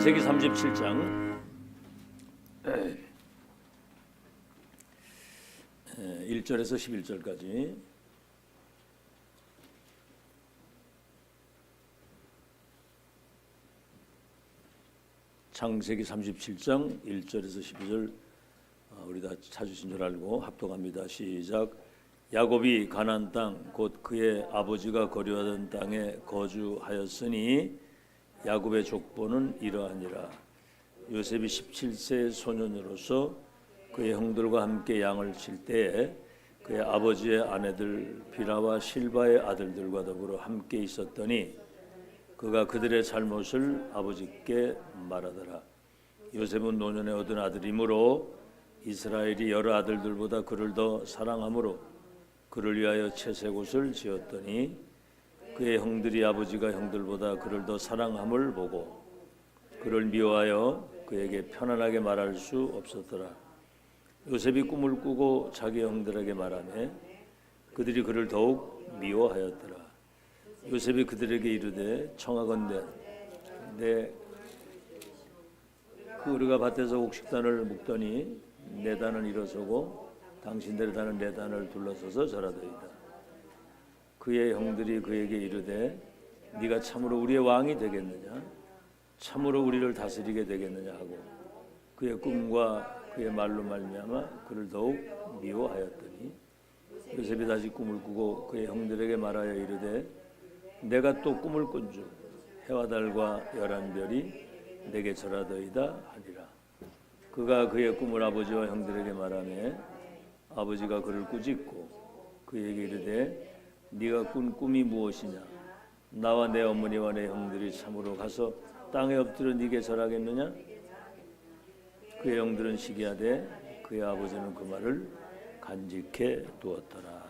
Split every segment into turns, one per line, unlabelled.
창세기 37장 1절에서 11절까지 창세기 37장 1절에서 12절 우리 다 찾으신 줄 알고 합독합니다. 시작. 야곱이 가나안 땅 곧 그의 아버지가 거류하던 땅에 거주하였으니 야곱의 족보는 이러하니라. 요셉이 17세 소년으로서 그의 형들과 함께 양을 칠 때에 그의 아버지의 아내들 비라와 실바의 아들들과 더불어 함께 있었더니 그가 그들의 잘못을 아버지께 말하더라. 요셉은 노년에 얻은 아들이므로 이스라엘이 여러 아들들보다 그를 더 사랑하므로 그를 위하여 채색옷을 지었더니 그의 형들이 아버지가 형들보다 그를 더 사랑함을 보고 그를 미워하여 그에게 편안하게 말할 수 없었더라. 요셉이 꿈을 꾸고 자기 형들에게 말하매 그들이 그를 더욱 미워하였더라. 요셉이 그들에게 이르되 청하건대 그 우리가 밭에서 옥식단을 묵더니 내 단은 일어서고 당신들의 단은 내 단을 둘러서서 절하더이다. 그의 형들이 그에게 이르되 네가 참으로 우리의 왕이 되겠느냐 참으로 우리를 다스리게 되겠느냐 하고 그의 꿈과 그의 말로 말미암아 그를 더욱 미워하였더니 요셉이 다시 꿈을 꾸고 그의 형들에게 말하여 이르되 내가 또 꿈을 꾼 중 해와 달과 열한 별이 내게 절하더이다 하니라. 그가 그의 꿈을 아버지와 형들에게 말하매 아버지가 그를 꾸짖고 그에게 이르되 네가 꾼 꿈이 무엇이냐 나와 내 어머니와 내 형들이 참으로 가서 땅에 엎드려 네게 절하겠느냐. 그의 형들은 시기하되 그의 아버지는 그 말을 간직해 두었더라.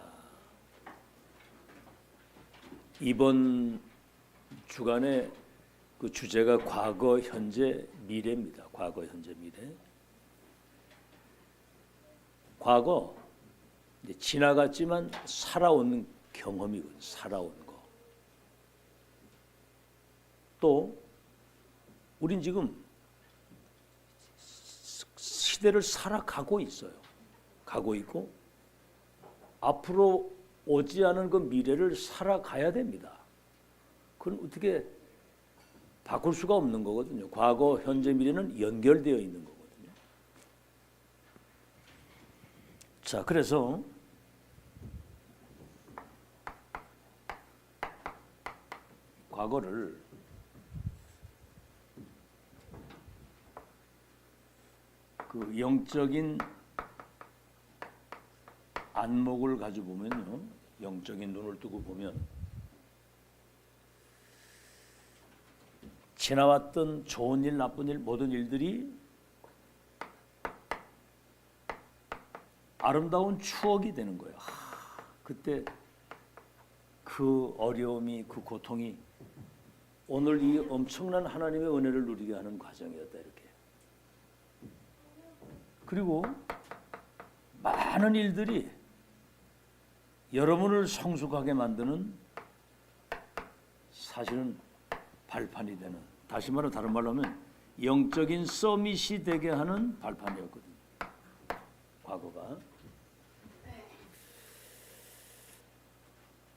이번 주간의 그 주제가 과거, 현재, 미래입니다. 과거, 현재, 미래. 과거, 이제 지나갔지만 살아온 경험이군. 살아온 거. 또 우린 지금 시대를 살아가고 있어요. 가고 있고 앞으로 오지 않은 그 미래를 살아가야 됩니다. 그건 어떻게 바꿀 수가 없는 거거든요. 과거, 현재, 미래는 연결되어 있는 거거든요. 자, 그래서 과거를 그 영적인 안목을 가지고 보면요, 영적인 눈을 뜨고 보면 지나왔던 좋은 일, 나쁜 일, 모든 일들이 아름다운 추억이 되는 거예요. 그때 그 어려움이, 그 고통이 오늘 이 엄청난 하나님의 은혜를 누리게 하는 과정이었다 이렇게. 그리고 많은 일들이 여러분을 성숙하게 만드는 사실은 발판이 되는, 다시 말해 다른 말로 하면 영적인 서밋이 되게 하는 발판이었거든요. 과거가.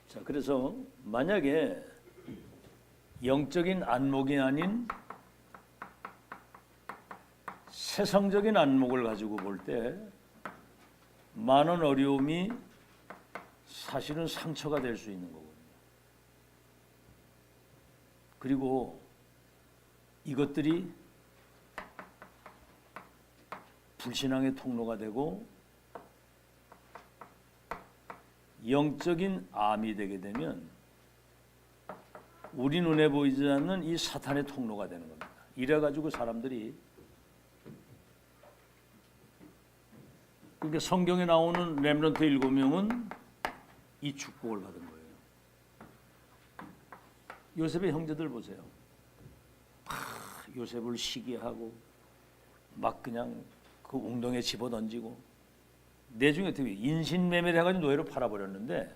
자, 그래서 만약에 영적인 안목이 아닌 세상적인 안목을 가지고 볼 때 많은 어려움이 사실은 상처가 될 수 있는 거거든요. 그리고 이것들이 불신앙의 통로가 되고 영적인 암이 되게 되면 우리 눈에 보이지 않는 이 사탄의 통로가 되는 겁니다. 이래가지고 사람들이, 그러니까 성경에 나오는 렘넌트 7명은 이 축복을 받은 거예요. 요셉의 형제들 보세요. 요셉을 시기하고 막 그냥 그 웅덩이에 집어던지고, 내중에 어떻게 인신매매를 해가지고 노예로 팔아버렸는데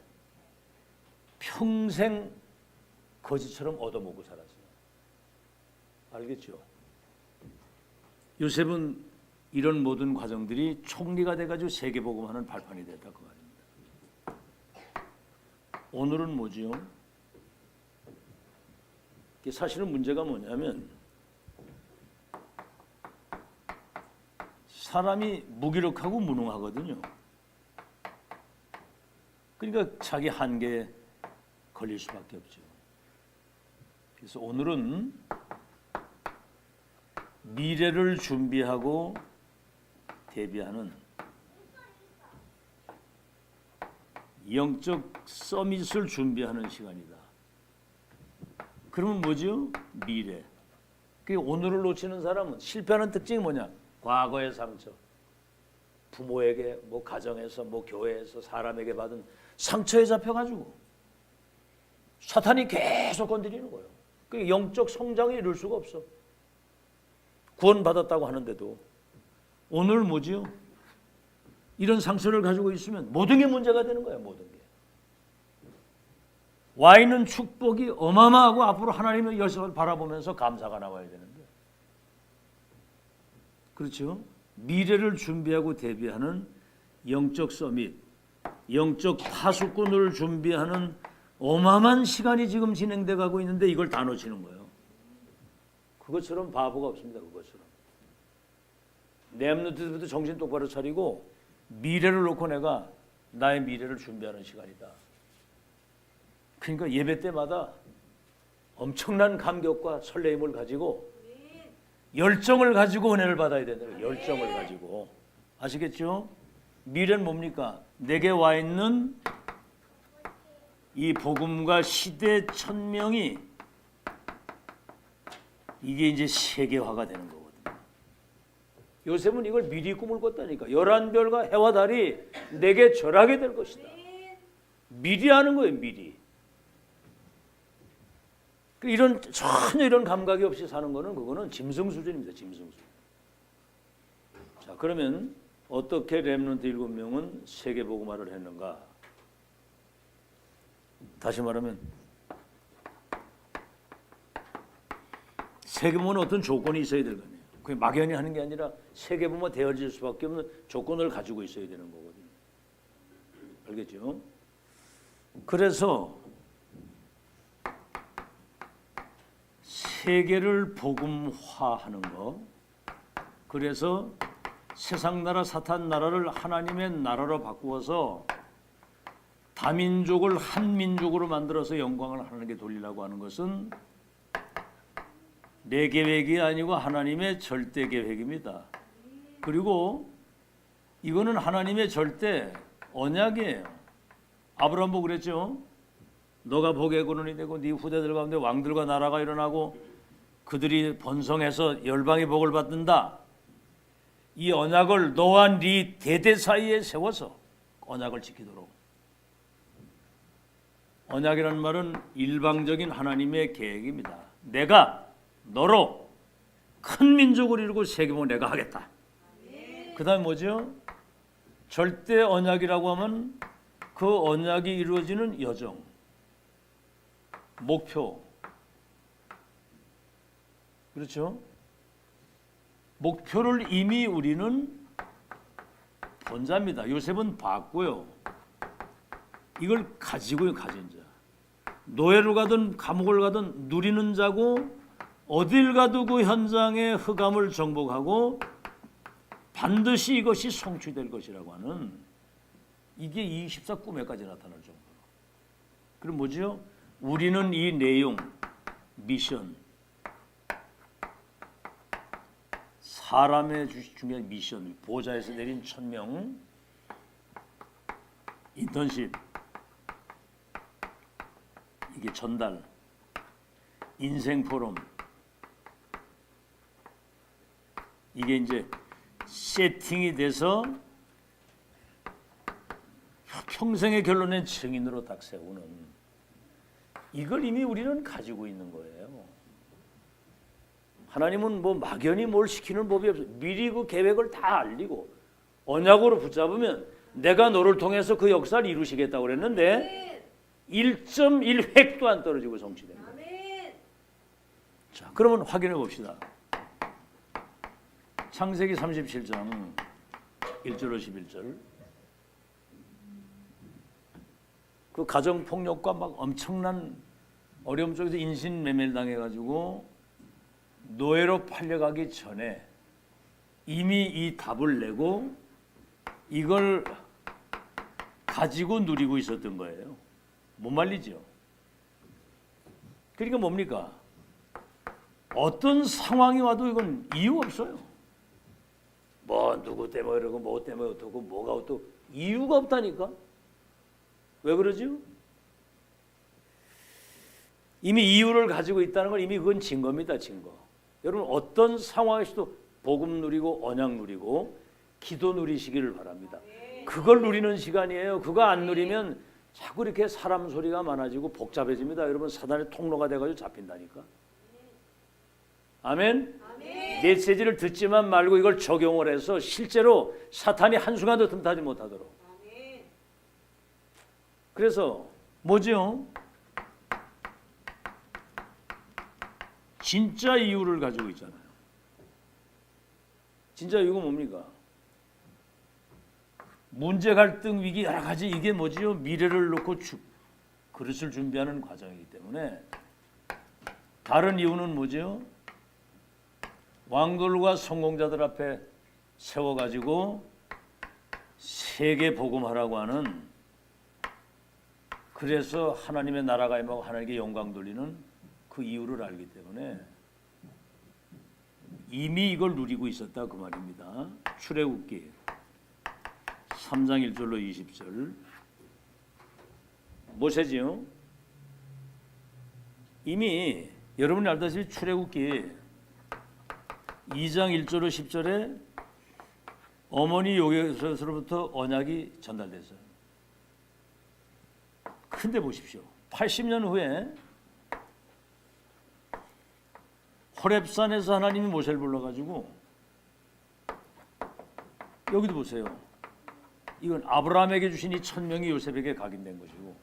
평생 거지처럼 얻어먹고 살았어요. 알겠죠? 요셉은 이런 모든 과정들이 총리가 돼가지고 세계복음하는 발판이 됐다 그 말입니다. 오늘은 뭐지요? 사실은 문제가 뭐냐면 사람이 무기력하고 무능하거든요. 그러니까 자기 한계에 걸릴 수밖에 없죠. 그래서 오늘은 미래를 준비하고 대비하는 영적 서밋을 준비하는 시간이다. 그러면 뭐죠? 미래. 그 오늘을 놓치는 사람은 실패하는 특징이 뭐냐? 과거의 상처. 부모에게, 뭐 가정에서, 뭐 교회에서 사람에게 받은 상처에 잡혀가지고 사탄이 계속 건드리는 거예요. 그 영적 성장을 이룰 수가 없어. 구원받았다고 하는데도 오늘 뭐지요? 이런 상처를 가지고 있으면 모든 게 문제가 되는 거예요. 모든 게. 와 있는 축복이 어마어마하고 앞으로 하나님의 열쇠를 바라보면서 감사가 나와야 되는데 그렇죠? 미래를 준비하고 대비하는 영적 서밋, 영적 파수꾼을 준비하는 어마어마한 시간이 지금 진행돼 가고 있는데 이걸 다 놓치는 거예요. 그것처럼 바보가 없습니다. 그것처럼. 렘넌트들부터 정신 똑바로 차리고 미래를 놓고 내가 나의 미래를 준비하는 시간이다. 그러니까 예배 때마다 엄청난 감격과 설레임을 가지고 열정을 가지고 은혜를 받아야 된다. 열정을 가지고. 아시겠죠? 미래는 뭡니까? 내게 와 있는 이 복음과 시대 천명이 이게 이제 세계화가 되는 거거든요. 요셉은 이걸 미리 꿈을 꿨다니까. 11별과 해와 달이 내게 절하게 될 것이다. 미리 하는 거예요. 미리. 전혀 이런 감각이 없이 사는 거는 그거는 짐승 수준입니다. 짐승 수준. 자, 그러면 어떻게 렘넌트 7명은 세계복음화를 했는가? 다시 말하면 세계복음화는 어떤 조건이 있어야 될 거 아니에요. 그게 막연히 하는 게 아니라 세계복음화 되어질 수밖에 없는 조건을 가지고 있어야 되는 거거든요. 알겠죠? 그래서 세계를 복음화하는 거, 그래서 세상 나라 사탄 나라를 하나님의 나라로 바꾸어서 다민족을 한 민족으로 만들어서 영광을 하나님께 돌리려고 하는 것은 내 계획이 아니고 하나님의 절대 계획입니다. 그리고 이거는 하나님의 절대 언약이에요. 아브라함 보고 그랬죠. 너가 복의 근원이 되고 네 후대들 가운데 왕들과 나라가 일어나고 그들이 번성해서 열방의 복을 받는다. 이 언약을 너와 네 대대 사이에 세워서 언약을 지키도록. 언약이라는 말은 일방적인 하나님의 계획입니다. 내가 너로 큰 민족을 이루고 세계복음을 내가 하겠다. 그 다음에 뭐죠? 절대 언약이라고 하면 그 언약이 이루어지는 여정, 목표. 그렇죠? 목표를 이미 우리는 본자입니다. 요셉은 봤고요. 이걸 가지고요. 가진 자. 노예를 가든 감옥을 가든 누리는 자고 어딜 가도 그 현장의 흑암을 정복하고 반드시 이것이 성취될 것이라고 하는 이게 24 꿈에까지 나타날 정도로. 그럼 뭐죠? 우리는 이 내용, 미션, 사람의 중요한 미션, 보좌에서 내린 천명, 인턴십, 이게 전달, 인생 포럼, 이게 이제 세팅이 돼서 평생의 결론의 증인으로 딱 세우는 이걸 이미 우리는 가지고 있는 거예요. 하나님은 뭐 막연히 뭘 시키는 법이 없어요. 미리 그 계획을 다 알리고 언약으로 붙잡으면 내가 너를 통해서 그 역사를 이루시겠다고 그랬는데 1.1획도 안 떨어지고 성취된 거예요. 자, 그러면 확인해 봅시다. 창세기 37장 1절로 11절. 그 가정 폭력과 막 엄청난 어려움 속에서 인신매매를 당해가지고 노예로 팔려가기 전에 이미 이 답을 내고 이걸 가지고 누리고 있었던 거예요. 못 말리죠. 그러니까 뭡니까? 어떤 상황이 와도 이건 이유 없어요. 뭐 누구 때문에 그러고 뭐 때문에 어떻고 뭐가 어떻고 이유가 없다니까. 왜 그러죠? 이미 이유를 가지고 있다는 건 이미 그건 증거입니다. 증거. 여러분 어떤 상황에서도 복음 누리고 언약 누리고 기도 누리시기를 바랍니다. 그걸 누리는 시간이에요. 그거 안 누리면 자꾸 이렇게 사람 소리가 많아지고 복잡해집니다. 여러분 사단의 통로가 돼가지고 잡힌다니까. 아멘? 메시지를 듣지만 말고 이걸 적용을 해서 실제로 사탄이 한순간도 틈타지 못하도록. 그래서 뭐죠? 진짜 이유를 가지고 있잖아요. 진짜 이유가 뭡니까? 문제, 갈등, 위기 여러 가지 이게 뭐지요? 미래를 놓고 그릇을 준비하는 과정이기 때문에 다른 이유는 뭐지요? 왕들과 성공자들 앞에 세워가지고 세계 복음하라고 하는, 그래서 하나님의 나라가 임하고 하나님께 영광 돌리는 그 이유를 알기 때문에 이미 이걸 누리고 있었다 그 말입니다. 출애굽기 3장 1절로 20절. 모세지요. 이미 여러분이 알다시피 출애굽기 2장 1절로 10절에 어머니 요셉으로부터 언약이 전달됐어요. 근데 보십시오. 80년 후에 호렙산에서 하나님이 모세를 불러가지고, 여기도 보세요. 이건 아브라함에게 주신 이 1000명이 요셉에게 각인된 것이고,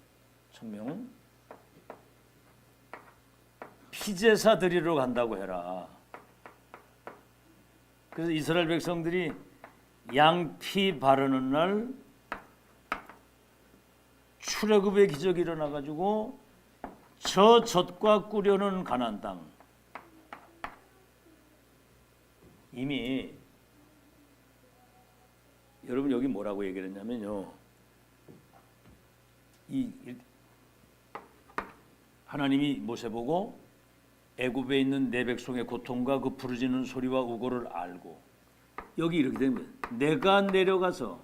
1000명은 피제사 드리러 간다고 해라. 그래서 이스라엘 백성들이 양피 바르는 날 출애굽의 기적이 일어나가지고 저 젖과 꿀려는 가나안 땅, 이미 여러분 여기 뭐라고 얘기를 했냐면요, 하나님이 모세 보고 애굽에 있는 내 백성의 고통과 그 부르짖는 소리와 우고를 알고, 여기 이렇게 됩니다. 내가 내려가서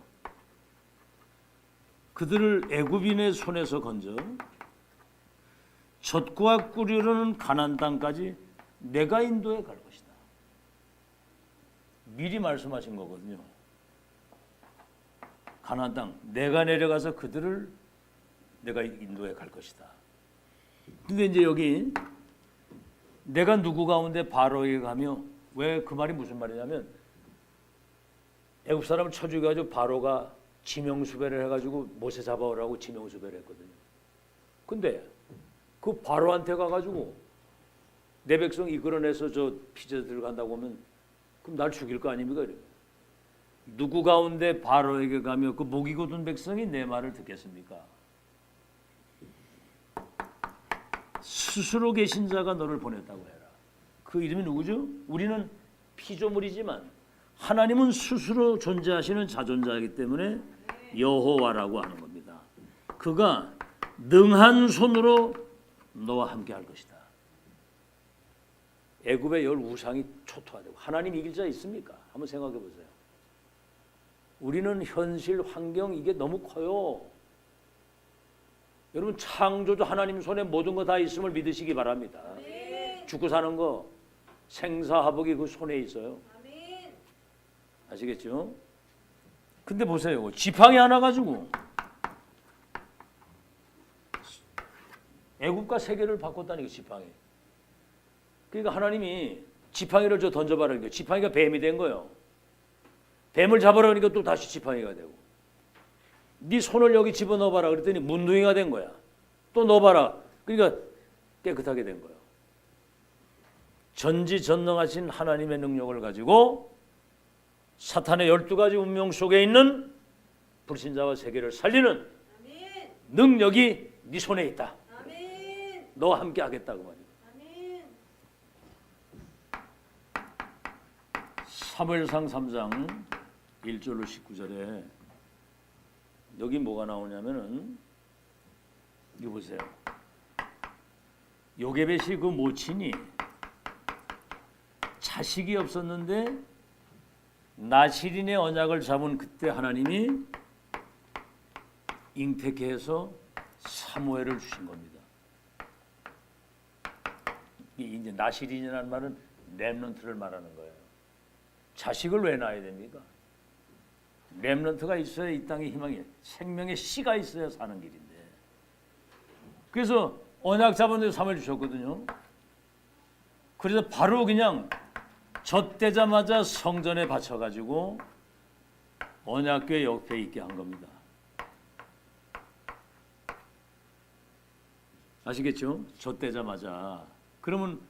그들을 애굽인의 손에서 건져 젖과 꿀이르는 가나안 땅까지 내가 인도해 갈 것이다. 미리 말씀하신 거거든요. 가나안 땅 내가 내려가서 그들을 내가 인도해 갈 것이다. 근데 이제 여기 내가 누구 가운데 바로에게 가며, 왜 그 말이 무슨 말이냐면 애굽 사람을 쳐 죽여가지고 바로가 지명수배를 해가지고 모세 잡아오라고 지명수배를 했거든요. 근데 그 바로한테 가가지고 내 백성 이끌어내서 저 피제 들어간다고 하면 그럼 날 죽일 거 아닙니까? 누구 가운데 바로에게 가며 그 목이 곧은 백성이 내 말을 듣겠습니까? 스스로 계신 자가 너를 보냈다고 해라. 그 이름이 누구죠? 우리는 피조물이지만 하나님은 스스로 존재하시는 자존자이기 때문에 여호와라고 하는 겁니다. 그가 능한 손으로 너와 함께 할 것이다. 애굽의 열 우상이 초토화되고 하나님 이길 자 있습니까? 한번 생각해 보세요. 우리는 현실 환경 이게 너무 커요. 여러분 창조주 하나님 손에 모든 거 다 있음을 믿으시기 바랍니다. 죽고 사는 거 생사화복이 그 손에 있어요. 아시겠죠? 근데 보세요. 지팡이 하나 가지고 애국과 세계를 바꿨다는 게 지팡이. 그러니까 하나님이 지팡이를 저 던져봐라. 그러니까 지팡이가 뱀이 된 거예요. 뱀을 잡으라 그러니까 또 다시 지팡이가 되고. 네 손을 여기 집어넣어봐라 그랬더니 문둥이가 된 거야. 또 넣어봐라. 그러니까 깨끗하게 된 거예요. 전지전능하신 하나님의 능력을 가지고 사탄의 12가지 운명 속에 있는 불신자와 세계를 살리는
아멘.
능력이 네 손에 있다.
아멘.
너와 함께 하겠다고 말이야.
아멘.
사무엘상 3장 1절로 19절에 여기 뭐가 나오냐면은 이거 보세요. 요게벳이 그 모친이 자식이 없었는데 나실인의 언약을 잡은 그때 하나님이 잉태케 해서 사무엘을 주신 겁니다. 이제 나실인이라는 말은 렘넌트를 말하는 거예요. 자식을 왜 낳아야 됩니까? 렘넌트가 있어야 이 땅에 희망이, 생명의 씨가 있어야 사는 길인데. 그래서 언약 잡은 데 사무엘 주셨거든요. 그래서 바로 그냥 젖되자마자 성전에 바쳐가지고 언약궤 옆에 있게 한 겁니다. 아시겠죠? 젖되자마자. 그러면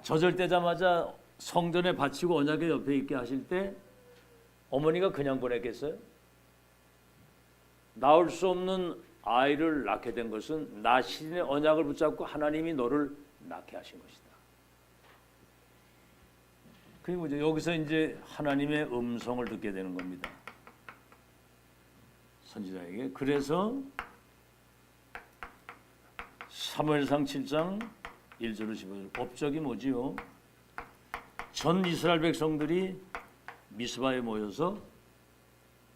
젖을 떼자마자 성전에 바치고 언약궤 옆에 있게 하실 때 어머니가 그냥 보냈겠어요? 낳을 수 없는 아이를 낳게 된 것은 나실인의 언약을 붙잡고 하나님이 너를 낳게 하신 것이다. 그리고 이제 여기서 이제 하나님의 음성을 듣게 되는 겁니다. 선지자에게. 그래서 사무엘상 7장 1절로 15절 업적이 뭐지요? 전 이스라엘 백성들이 미스바에 모여서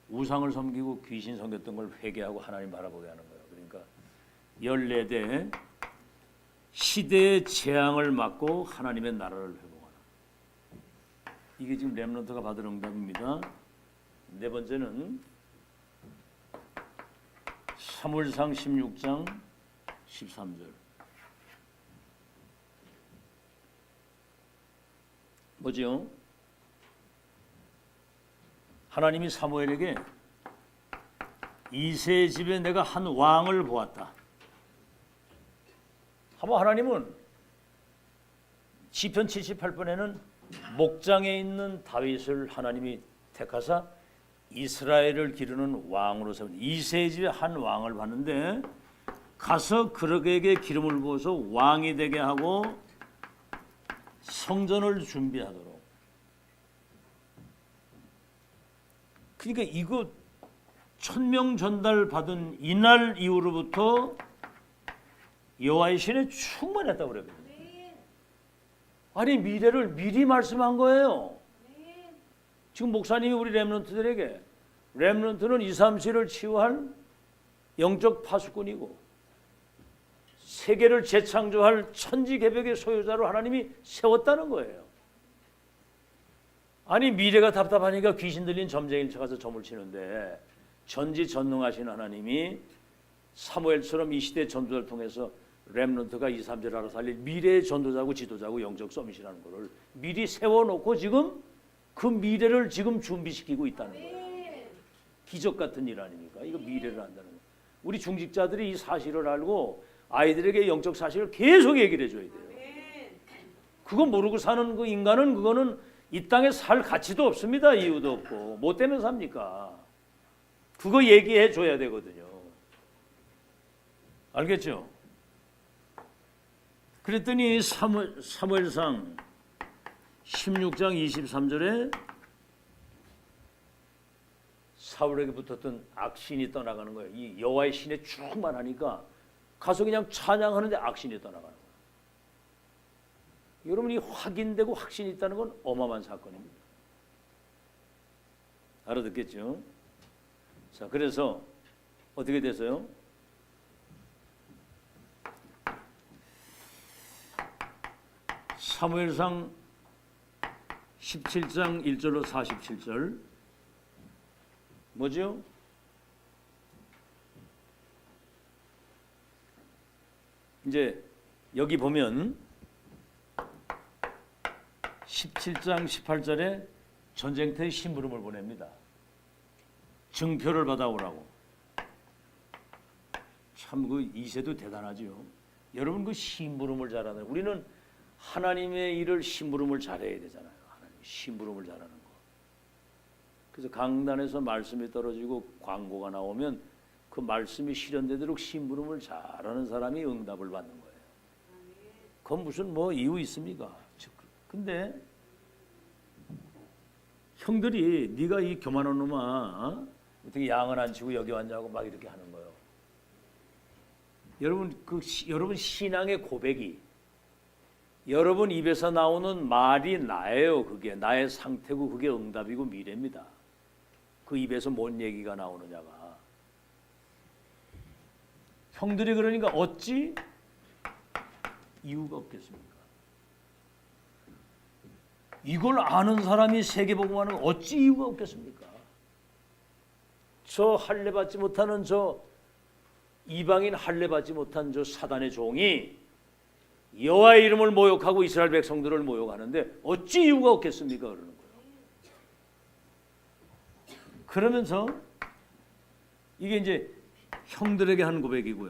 우상을 섬기고 귀신 섬겼던 걸 회개하고 하나님 바라보게 하는 거예요. 그러니까 14대 시대의 재앙을 막고 하나님의 나라를 회복하는. 이게 지금 렘넌트가 받은 응답입니다. 네 번째는 사무엘상 16장 13절. 뭐지요? 하나님이 사무엘에게 이새의 집에 내가 한 왕을 보았다. 한번 하나님은 시편 78편에는 목장에 있는 다윗을 하나님이 택하사 이스라엘을 기르는 왕으로 세운 이새의 집에 한 왕을 봤는데 가서 그에게 기름을 부어서 왕이 되게 하고 성전을 준비하도록. 그러니까 이거 천명 전달 받은 이날 이후로부터 여호와의 신에 충만했다고 그래요. 아니 미래를 미리 말씀한 거예요. 지금 목사님이 우리 렘넌트들에게 렘넌트는 2, 3시를 치유할 영적 파수꾼이고 세계를 재창조할 천지개벽의 소유자로 하나님이 세웠다는 거예요. 아니 미래가 답답하니까 귀신 들린 점쟁이를 가서 점을 치는데 전지전능하신 하나님이 사무엘처럼 이 시대 전도자를 통해서 렘넌트가 2, 3절 알아서 살릴 미래의 전도자고 지도자고 영적 서밋이라는 것을 미리 세워놓고 지금 그 미래를 지금 준비시키고 있다는 거예요. 기적 같은 일 아닙니까? 이거 미래를 안다는 거예요. 우리 중직자들이 이 사실을 알고 아이들에게 영적 사실을 계속 얘기를 해줘야 돼요. 그거 모르고 사는 그 인간은 그거는 이 땅에 살 가치도 없습니다. 이유도 없고 뭐 때문에 삽니까? 그거 얘기해 줘야 되거든요. 알겠죠? 그랬더니 사무엘상 16장 23절에 사울에게 붙었던 악신이 떠나가는 거예요. 이 여호와의 신에 충만하니까 가서 그냥 찬양하는데 악신이 떠나가는 거예요. 여러분이 확인되고 확신이 있다는 건 어마어마한 사건입니다. 알아듣겠죠? 자, 그래서 어떻게 됐어요? 사무엘상 17장 1절로 47절 뭐죠? 이제 여기 보면 17장 18절에 전쟁터에 심부름을 보냅니다. 증표를 받아오라고. 참 그 이새도 대단하죠. 여러분 그 심부름을 잘하는 우리는 하나님의 일을 심부름을 잘해야 되잖아요. 하나님 심부름을 잘하는 거. 그래서 강단에서 말씀이 떨어지고 광고가 나오면 그 말씀이 실현되도록 심부름을 잘하는 사람이 응답을 받는 거예요. 그건 무슨 뭐 이유 있습니까? 근데 형들이 네가 이 교만한 놈아 어떻게 양은 안 치고 여기 왔냐고 막 이렇게 하는 거예요. 여러분 여러분 신앙의 고백이 여러분 입에서 나오는 말이 나예요. 그게 나의 상태고 그게 응답이고 미래입니다. 그 입에서 뭔 얘기가 나오느냐가. 형들이 그러니까 어찌 이유가 없겠습니까? 이걸 아는 사람이 세계복음화는 어찌 이유가 없겠습니까? 저 할례 받지 못하는 저 이방인 할례 받지 못한 저 사단의 종이 여호와의 이름을 모욕하고 이스라엘 백성들을 모욕하는데 어찌 이유가 없겠습니까? 그러는 거예요. 그러면서 이게 이제 형들에게 하는 고백이고요.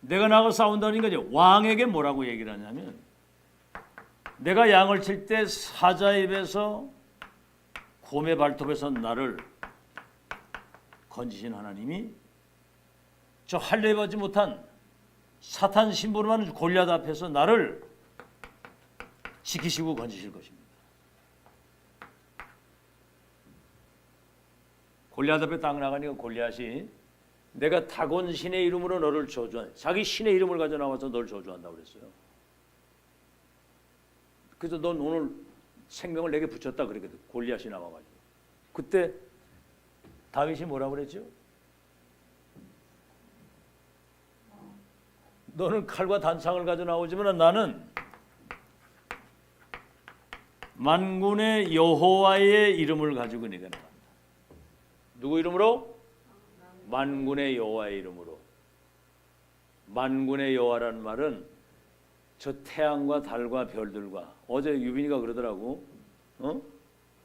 내가 나가 싸운다니까 이제 왕에게 뭐라고 얘기를 하냐면 내가 양을 칠 때 사자 입에서 곰의 발톱에서 나를 건지신 하나님이 저 할례 받지 못한 사탄 심부름하는 골리앗 앞에서 나를 지키시고 건지실 것입니다. 골리앗 앞에 딱 나가니까 골리앗이 내가 다곤 신의 이름으로 너를 저주한 자기 신의 이름을 가져 나와서 너를 저주한다고 그랬어요. 그래서 넌 오늘 생명을 내게 붙였다 그랬거든. 골리앗이 나와가지고 그때 다윗이 뭐라고 그랬죠? 너는 칼과 단창을 가져 나오지만 나는 만군의 여호와의 이름을 가지고 네가 나간다. 누구 이름으로? 만군의 여호와의 이름으로. 만군의 여호와라는 말은 저 태양과 달과 별들과 어제 유빈이가 그러더라고.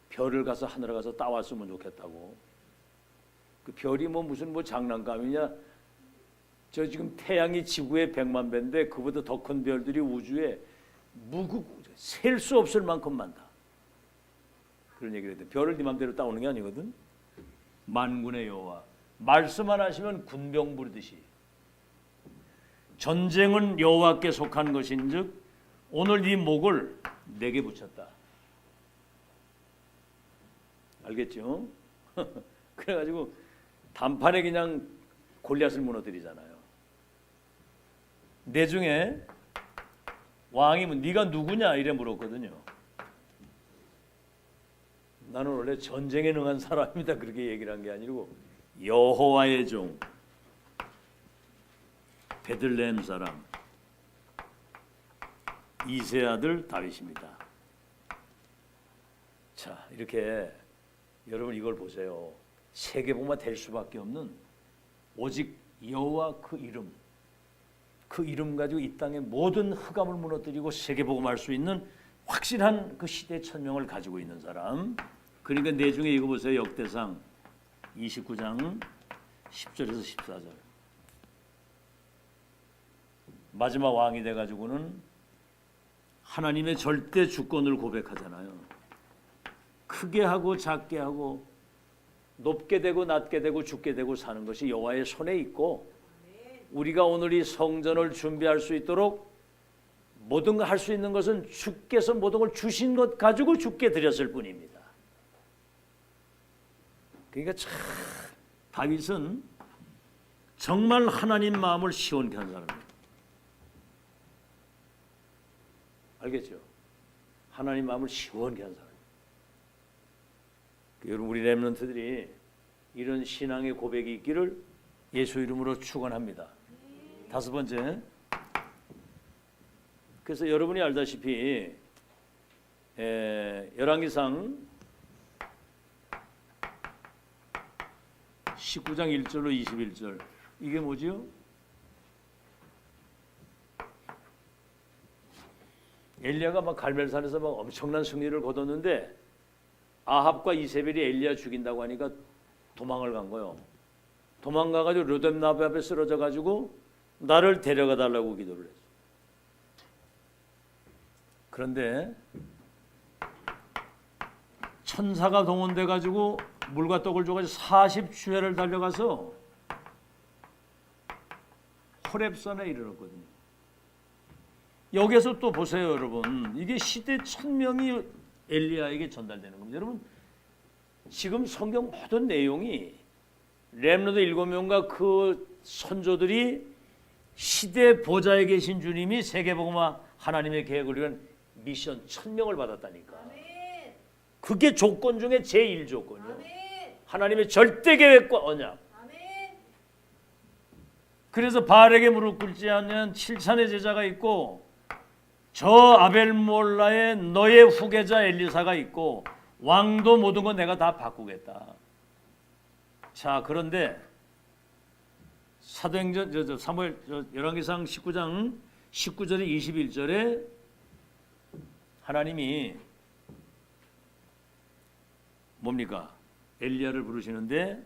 별을 가서 하늘에 가서 따왔으면 좋겠다고. 그 별이 뭐 무슨 뭐 장난감이냐? 저 지금 태양이 지구의 100만 배인데 그보다 더 큰 별들이 우주에 셀 수 없을 만큼 많다. 그런 얘기를 했대. 별을 네 맘대로 따오는 게 아니거든. 만군의 여호와. 말씀만 하시면 군병 부르듯이. 전쟁은 여호와께 속한 것인즉 오늘 네 목을 내게 붙였다. 알겠죠? 그래가지고 단판에 그냥 골리앗을 무너뜨리잖아요. 내중에 왕이 네가 누구냐 이래 물었거든요. 나는 원래 전쟁에 능한 사람이다 그렇게 얘기를 한 게 아니고 여호와의 종 베들레헴 사람 이세 아들 다윗입니다. 자, 이렇게 여러분 이걸 보세요. 세계복음화 될 수밖에 없는 오직 여호와 그 이름 가지고 이 땅의 모든 흑암을 무너뜨리고 세계복음할 수 있는 확실한 그 시대의 천명을 가지고 있는 사람. 그러니까 내중에 이거 보세요. 역대상 29장 10절에서 14절. 마지막 왕이 돼가지고는 하나님의 절대 주권을 고백하잖아요. 크게 하고 작게 하고 높게 되고 낮게 되고 죽게 되고 사는 것이 여호와의 손에 있고 우리가 오늘 이 성전을 준비할 수 있도록 모든 걸 할 수 있는 것은 주께서 모든 걸 주신 것 가지고 주께 드렸을 뿐입니다. 그러니까 참 다윗은 정말 하나님 마음을 시원케 한 사람이에요. 알겠죠? 하나님 마음을 시원케 한 사람. 여러분 우리 렘넌트들이 이런 신앙의 고백이 있기를 예수 이름으로 축원합니다. 다섯 번째. 그래서 여러분이 알다시피 열왕기상 19장 1절로 21절 이게 뭐지요? 엘리야가 막 갈멜산에서 막 엄청난 승리를 거뒀는데 아합과 이세벨이 엘리야 죽인다고 하니까 도망을 간 거예요. 도망가가지고 르뎀나베 앞에 쓰러져가지고 나를 데려가 달라고 기도를 했어. 그런데 천사가 동원돼 가지고 물과 떡을 줘가지고 40주야를 달려가서 호렙산에 이르렀거든요. 여기서 또 보세요, 여러분. 이게 시대 천명이 엘리야에게 전달되는 겁니다. 여러분, 지금 성경 모든 내용이 렘넌트 7명과 그 선조들이 시대 보좌에 계신 주님이 세계복음화 하나님의 계획을 위한 미션 천명을 받았다니까.
아멘.
그게 조건 중에 제1조건이요.
아멘.
하나님의 절대 계획과 언약.
아멘.
그래서 바알에게 무릎 꿇지 않는 7천의 제자가 있고 저 아벨몰라의 너의 후계자 엘리사가 있고 왕도 모든 건 내가 다 바꾸겠다. 자, 그런데 사도행전 사무엘 열왕기상 19장 19절에 21절에 하나님이 뭡니까? 엘리야를 부르시는데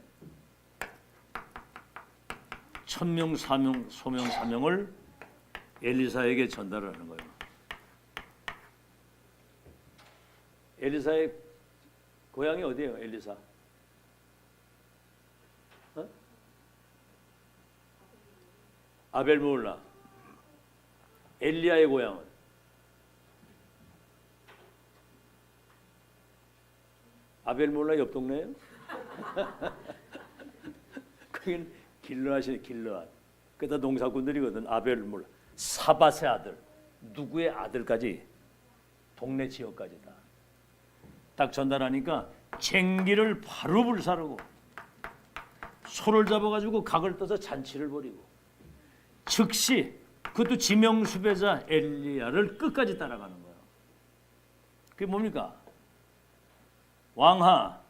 천명 사명 소명 사명을 엘리사에게 전달을 하는 거예요. 엘리사의 고향이 어디예요? 엘리사? 어? 아벨몰라. 엘리야의 고향은 아벨몰라 옆 동네예요? 거긴 길르앗이 길르앗. 그다 농사꾼들이거든. 아벨몰라. 사밧의 아들. 누구의 아들까지 동네 지역까지 다. 딱 전달하니까 쟁기를 바로 불사르고 소를 잡아가지고 각을 떠서 잔치를 벌이고 즉시 그것도 지명수배자 엘리야를 끝까지 따라가는 거예요. 그게 뭡니까? 왕하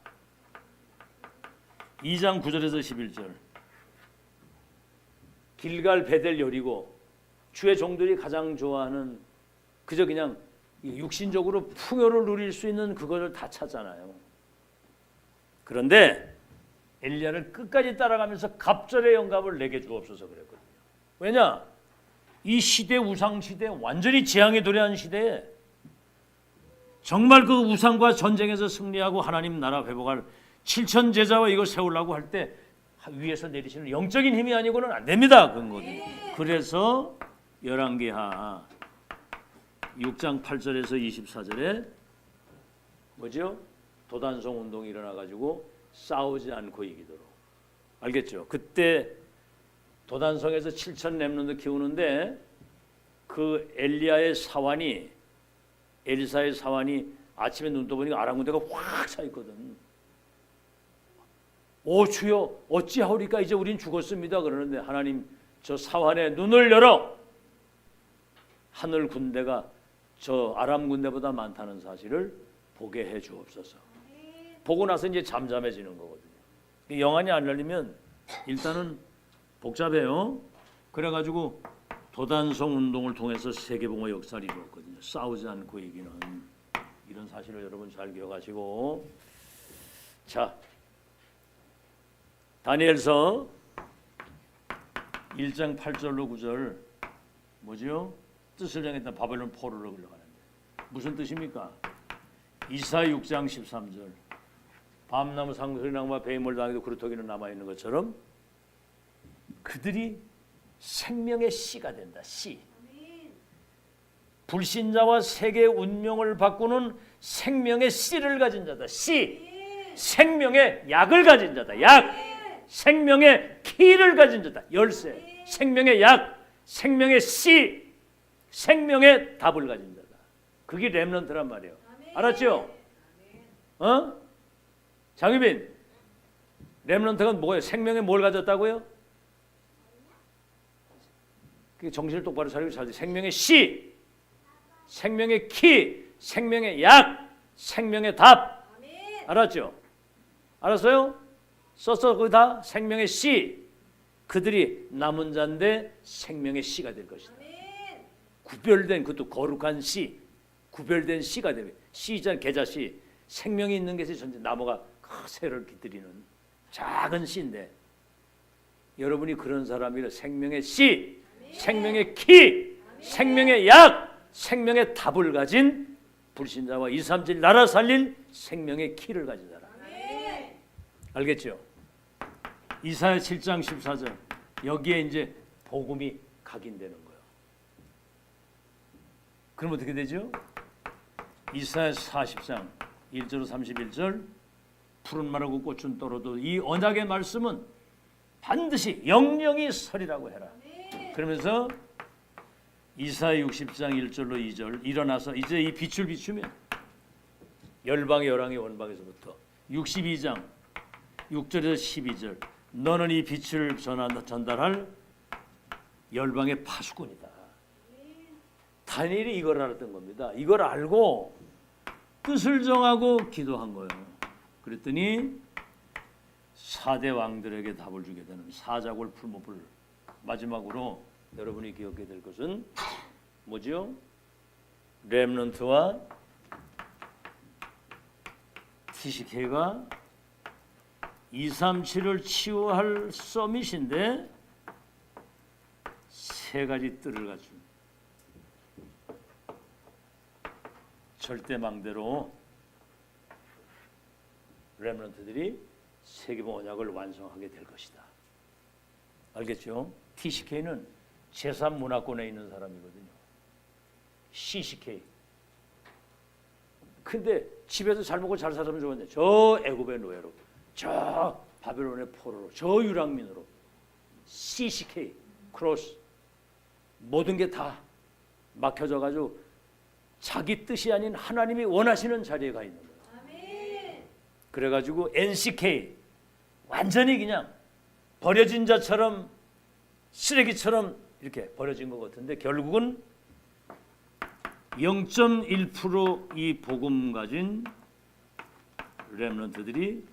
2장 9절에서 11절 길갈 베델 여리고 주의 종들이 가장 좋아하는 그저 그냥 육신적으로 풍요를 누릴 수 있는 그거를 다 찾잖아요. 그런데 엘리야를 끝까지 따라가면서 갑절의 영감을 내게 주옵소서 그랬거든요. 왜냐? 이 시대 우상 시대 완전히 재앙에 도래한 시대에 정말 그 우상과 전쟁에서 승리하고 하나님 나라 회복할 7천 제자와 이걸 세우려고 할 때 위에서 내리시는 영적인 힘이 아니고는 안 됩니다. 그거든요. 그래서 열왕기하 6장 8절에서 24절에 뭐죠? 도단성 운동이 일어나가지고 싸우지 않고 이기도록. 알겠죠? 그때 도단성에서 7천 렘넌트 키우는데 그 엘리야의 사환이 엘리사의 사환이 아침에 눈 떠보니까 아랑군대가 확 차 있거든. 오 주여 어찌하오리까 이제 우린 죽었습니다. 그러는데 하나님 저 사환의 눈을 열어 하늘 군대가 저 아람 군대보다 많다는 사실을 보게 해 주옵소서. 보고 나서 이제 잠잠해지는 거거든요. 영안이 안 열리면 일단은 복잡해요. 그래가지고 도단성 운동을 통해서 세계봉화 역사를 이루었거든요. 싸우지 않고 이기는 이런 사실을 여러분 잘 기억하시고 자 다니엘서 1장 8절로 9절 뭐죠? 뜻을 정했던 바벨론 포로로 흘러가는데 무슨 뜻입니까? 이사 6장 13절 밤나무 상소리나무와 베이몰 당에도 그루터기는 남아있는 것처럼 그들이 생명의 씨가 된다. 씨. 불신자와 세계의 운명을 바꾸는 생명의 씨를 가진 자다. 씨. 생명의 약을 가진 자다. 약. 생명의 키를 가진 자다. 열쇠. 생명의 약. 생명의 씨. 생명의 답을 가진 자다. 그게 렘넌트란 말이에요. 알았죠? 어? 장유빈. 렘넌트가 뭐예요? 생명의 뭘 가졌다고요? 정신을 똑바로 차리고 잘 생명의 씨, 생명의 키, 생명의 약, 생명의 답. 알았죠? 알았어요? 썼어 거기 다 생명의 씨. 그들이 남은 자인데 생명의 씨가 될 것이다. 구별된 그것도 거룩한 씨, 구별된 씨가 되면 씨자 계자씨 생명이 있는 것이 전체 나무가 새를 깃들이는 작은 씨인데 여러분이 그런 사람이라 생명의 씨. 생명의 키, 생명의 약, 생명의 답을 가진 불신자와 237 나라 살릴 생명의 키를 가진 사람.
아멘.
알겠죠? 이사야 7장 14절 여기에 이제 복음이 각인되는 거예요. 그럼 어떻게 되죠? 이사야 40장 1절로 31절 푸른 말하고 꽃은 떨어도 이 언약의 말씀은 반드시 영영이 서리라고 해라. 그러면서 이사야 60장 1절로 2절 일어나서 이제 이 빛을 비추면 열방의 열왕의 원방에서부터 62장 6절에서 12절 너는 이 빛을 전달할 열방의 파수꾼이다. 다니엘이 이걸 알았던 겁니다. 이걸 알고 뜻을 정하고 기도한 거예요. 그랬더니 4대 왕들에게 답을 주게 되는 사자골 풀무불 마지막으로 여러분이 기억해야 될 것은 뭐지요? 렘넌트와 TCK가 237을 치유할 서밋인데 세 가지 뜰을 갖춘 절대망대로 렘넌트들이 세계봉 언약을 완성하게 될 것이다. 알겠죠? TCK는 제3문화권에 있는 사람이거든요. CCK. 근데 집에서 잘 먹고 잘 살면 좋은데 저 애굽의 노예로, 저 바벨론의 포로로, 저 유랑민으로 CCK 크로스 모든 게 다 막혀져 가지고 자기 뜻이 아닌 하나님이 원하시는 자리에 가 있는 거예요.
아멘.
그래가지고 NCK 완전히 그냥 버려진 자처럼 쓰레기처럼 이렇게 버려진 것 같은데 결국은 0.1% 이 복음 가진 렘넌트들이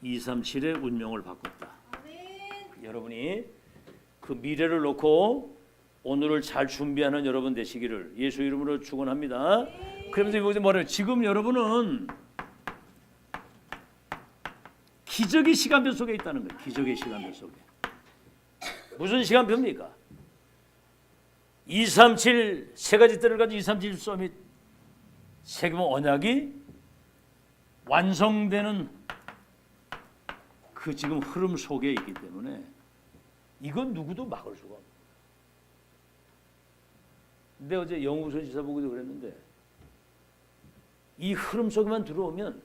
237의 운명을 바꿨다.
아멘.
여러분이 그 미래를 놓고 오늘을 잘 준비하는 여러분 되시기를 예수 이름으로 축원합니다. 그러면서 이거 뭐래요? 지금 여러분은 기적의 시간표 속에 있다는 거예요. 기적의 시간표 속에. 무슨 시간표입니까? 237 세 가지 뜰을 가지고 237 서밋 세계봉 언약이 완성되는 그 지금 흐름 속에 있기 때문에 이건 누구도 막을 수가 없어요. 근데 어제 영우선 지사 보고도 그랬는데 이 흐름 속에만 들어오면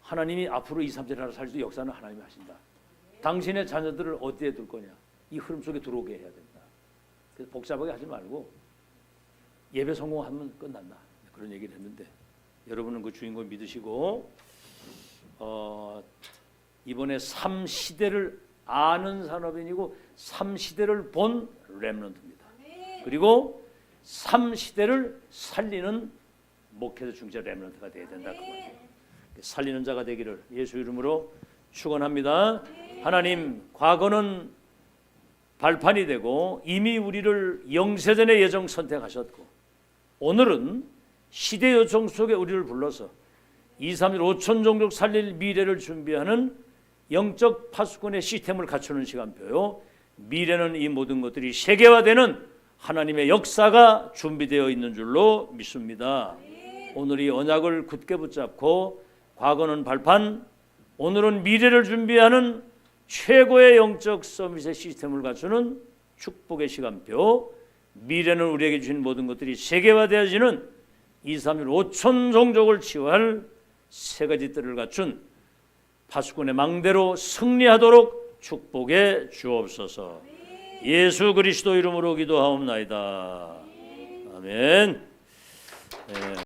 하나님이 앞으로 237 나라 살수 역사는 하나님이 하신다. 당신의 자녀들을 어디에 둘 거냐? 이 흐름 속에 들어오게 해야 된다. 그래서 복잡하게 하지 말고 예배 성공하면 끝난다. 그런 얘기를 했는데 여러분은 그 주인공 믿으시고 이번에 3시대를 아는 산업인이고 3시대를 본 렘넌트입니다. 그리고 3시대를 살리는 목회자 중재 렘넌트가 되어야 된다. 그거예요. 살리는 자가 되기를 예수 이름으로 축원합니다. 하나님, 과거는 발판이 되고 이미 우리를 영세전의 예정 선택하셨고 오늘은 시대 요청 속에 우리를 불러서 2, 3, 1, 5천 종족 살릴 미래를 준비하는 영적 파수꾼의 시스템을 갖추는 시간표요. 미래는 이 모든 것들이 세계화되는 하나님의 역사가 준비되어 있는 줄로 믿습니다. 오늘 이 언약을 굳게 붙잡고 과거는 발판, 오늘은 미래를 준비하는 최고의 영적 서밋의 시스템을 갖추는 축복의 시간표, 미래는 우리에게 주신 모든 것들이 세계화되어지는 2, 3, 1, 5천 종족을 치유할 세 가지 뜰을 갖춘 파수꾼의 망대로 승리하도록 축복해 주옵소서. 예수 그리스도 이름으로 기도하옵나이다. 아멘.